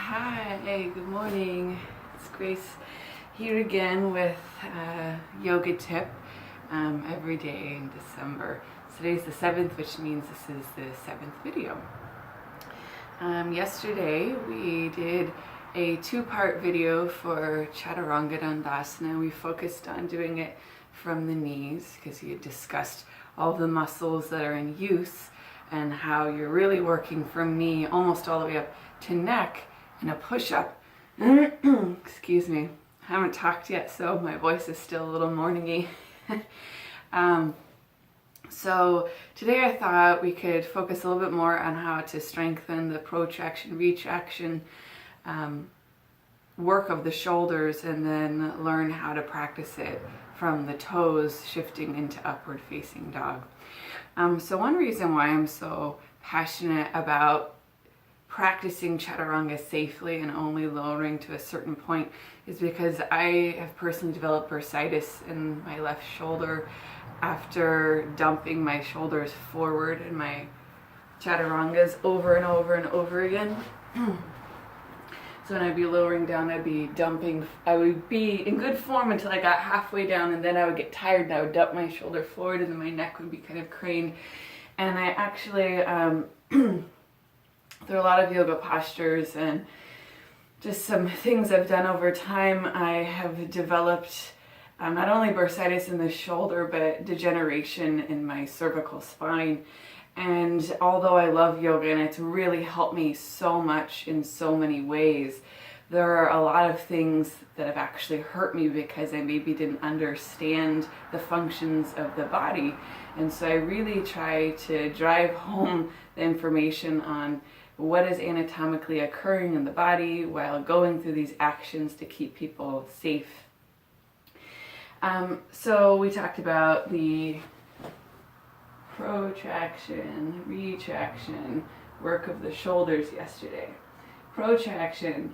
Hi, good morning. It's Grace here again with a yoga tip every day in December. Today's the 7th, which means this is the 7th video. Yesterday we did a two-part video for Chaturanga Dandasana. We focused on doing it from the knees because you discussed all the muscles that are in use and how you're really working from knee almost all the way up to neck in a push-up. Excuse me, I haven't talked yet, so my voice is still a little morning-y. So today I thought we could focus a little bit more on how to strengthen the protraction, retraction work of the shoulders, and then learn how to practice it from the toes shifting into upward facing dog. So one reason why I'm so passionate about practicing Chaturanga safely and only lowering to a certain point is because I have personally developed bursitis in my left shoulder after dumping my shoulders forward in my Chaturangas over and over and over again. So when I'd be lowering down, I'd be dumping. I would be in good form until I got halfway down, and then I would get tired and I would dump my shoulder forward, and then my neck would be kind of craned. And I actually, through a lot of yoga postures and just some things I've done over time, I have developed not only bursitis in the shoulder, but degeneration in my cervical spine. And although I love yoga and it's really helped me so much in so many ways, there are a lot of things that have actually hurt me because I maybe didn't understand the functions of the body. And so I really try to drive home the information on what is anatomically occurring in the body while going through these actions to keep people safe. So we talked about the protraction, retraction work of the shoulders yesterday. Protraction,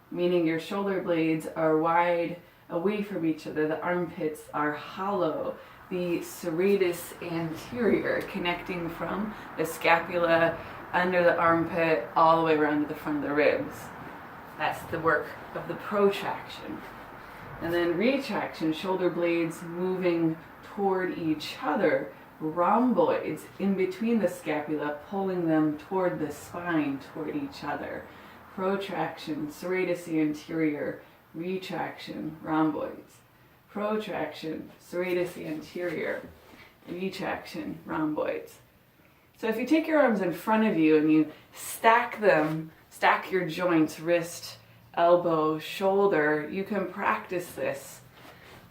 meaning your shoulder blades are wide away from each other, the armpits are hollow, the serratus anterior connecting from the scapula under the armpit all the way around to the front of the ribs. That's the work of the protraction. And then retraction, shoulder blades moving toward each other, rhomboids in between the scapula, pulling them toward the spine, toward each other. Protraction, serratus anterior, retraction, rhomboids. Protraction, serratus anterior, retraction, rhomboids. So if you take your arms in front of you and you stack them, stack your joints, wrist, elbow, shoulder, you can practice this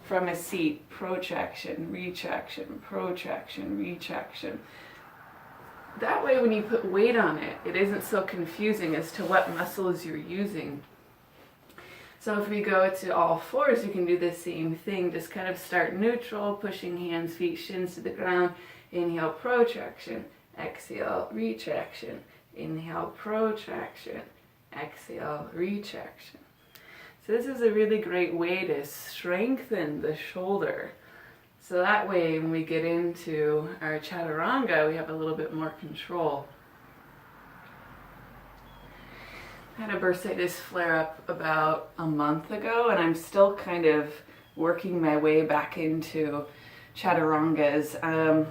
from a seat. Protraction, retraction, protraction, retraction. That way when you put weight on it, it isn't so confusing as to what muscles you're using. So if we go to all fours, you can do the same thing. Just kind of start neutral, pushing hands, feet, shins to the ground. Inhale, protraction. Exhale, retraction. Inhale, protraction. Exhale, retraction. So this is a really great way to strengthen the shoulder. So that way when we get into our Chaturanga, we have a little bit more control. I had a bursitis flare up about a month ago, and I'm still kind of working my way back into Chaturangas.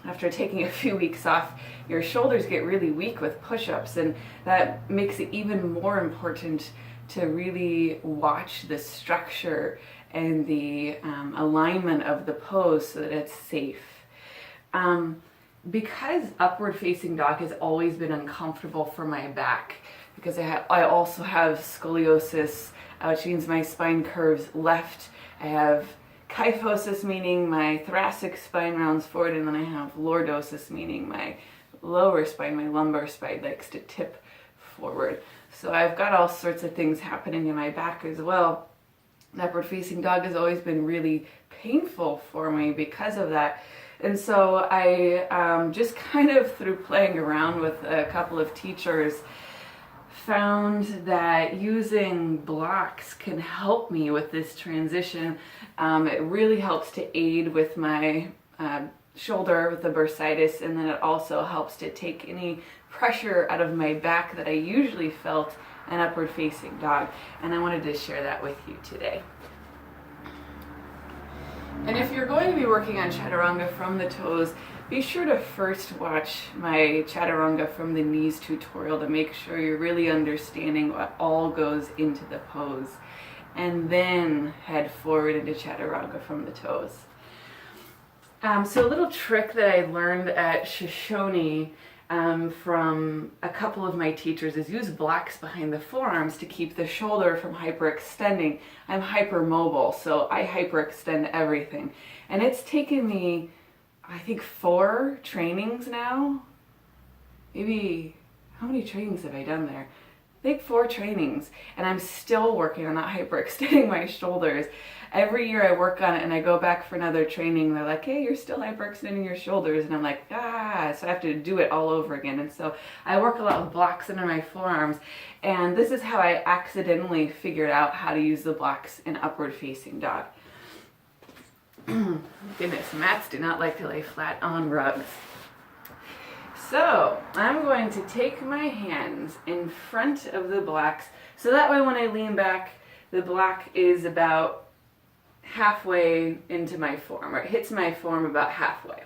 After taking a few weeks off, your shoulders get really weak with push-ups, and that makes it even more important to really watch the structure and the alignment of the pose so that it's safe. Because upward facing dog has always been uncomfortable for my back, because I also have scoliosis, which means my spine curves left. I have kyphosis, meaning my thoracic spine rounds forward, and then I have lordosis, meaning my lower spine, my lumbar spine likes to tip forward. So I've got all sorts of things happening in my back as well. The upward facing dog has always been really painful for me because of that. And so I just kind of through playing around with a couple of teachers found that using blocks can help me with this transition. It really helps to aid with my shoulder with the bursitis, and then it also helps to take any pressure out of my back that I usually felt an upward facing dog, and I wanted to share that with you today. And if you're going to be working on Chaturanga from the toes, be sure to first watch my Chaturanga from the knees tutorial to make sure you're really understanding what all goes into the pose, and then head forward into Chaturanga from the toes. So a little trick that I learned at Shoshone from a couple of my teachers is use blocks behind the forearms to keep the shoulder from hyperextending. I'm hypermobile, so I hyperextend everything. And it's taken me, I think, 4 trainings now. Maybe, how many trainings have I done there? I think 4 trainings, and I'm still working on not hyperextending my shoulders. Every year I work on it and I go back for another training. They're like, hey, you're still hyperextending your shoulders. And I'm like, so I have to do it all over again. And so I work a lot with blocks under my forearms. And this is how I accidentally figured out how to use the blocks in upward facing dog. Goodness, mats do not like to lay flat on rugs. So I'm going to take my hands in front of the blocks, so that way when I lean back, the block is about halfway into my form, or it hits my form about halfway.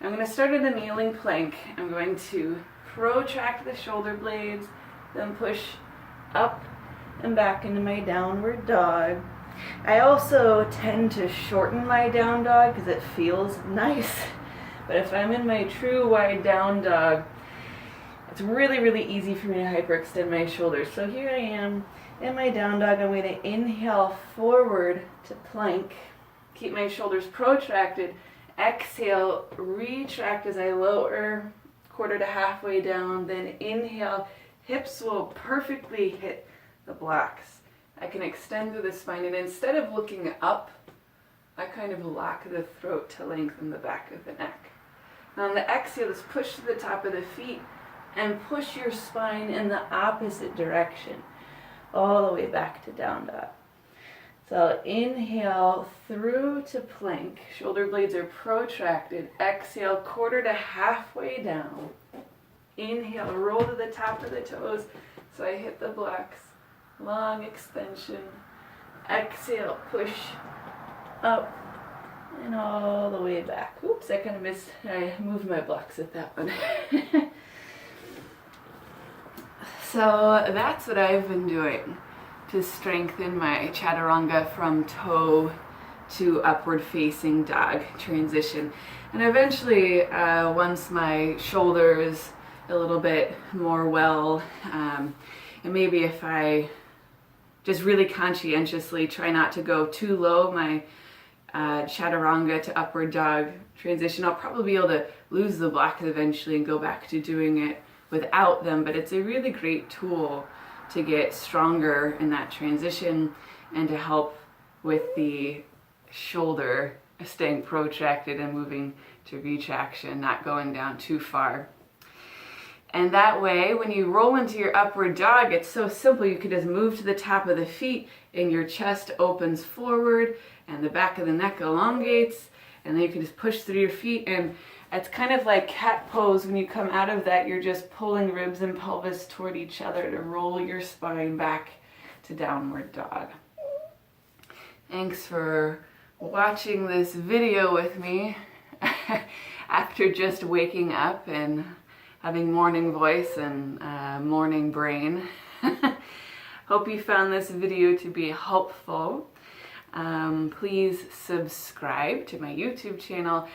I'm going to start in a kneeling plank. I'm going to protract the shoulder blades, then push up and back into my downward dog. I also tend to shorten my down dog because it feels nice. But if I'm in my true wide down dog, it's really, really easy for me to hyperextend my shoulders. So here I am in my down dog. I'm going to inhale forward to plank. Keep my shoulders protracted. Exhale, retract as I lower, quarter to halfway down. Then inhale, hips will perfectly hit the blocks. I can extend through the spine, and instead of looking up, I kind of lock the throat to lengthen the back of the neck. Now on the exhale, just push to the top of the feet and push your spine in the opposite direction, all the way back to down dog. So inhale through to plank. Shoulder blades are protracted. Exhale, quarter to halfway down. Inhale, roll to the top of the toes so I hit the blocks. Long extension. Exhale, push up and all the way back. Oops, I kind of missed. I moved my blocks at that one. So that's what I've been doing to strengthen my Chaturanga from toe to upward facing dog transition. And eventually, once my shoulders a little bit more well, and maybe if I just really conscientiously try not to go too low, my Chaturanga to upward dog transition, I'll probably be able to lose the blocks eventually and go back to doing it without them. But it's a really great tool to get stronger in that transition and to help with the shoulder staying protracted and moving to retraction, not going down too far. And that way, when you roll into your upward dog, it's so simple. You can just move to the top of the feet and your chest opens forward and the back of the neck elongates, and then you can just push through your feet. And it's kind of like cat pose. When you come out of that, you're just pulling ribs and pelvis toward each other to roll your spine back to downward dog. Thanks for watching this video with me after just waking up and having morning voice and morning brain. Hope you found this video to be helpful. Please subscribe to my YouTube channel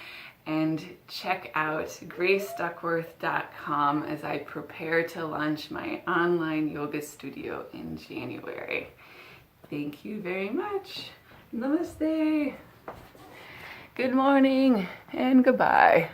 and check out graceduckworth.com as I prepare to launch my online yoga studio in January. Thank you very much. Namaste. Good morning and goodbye.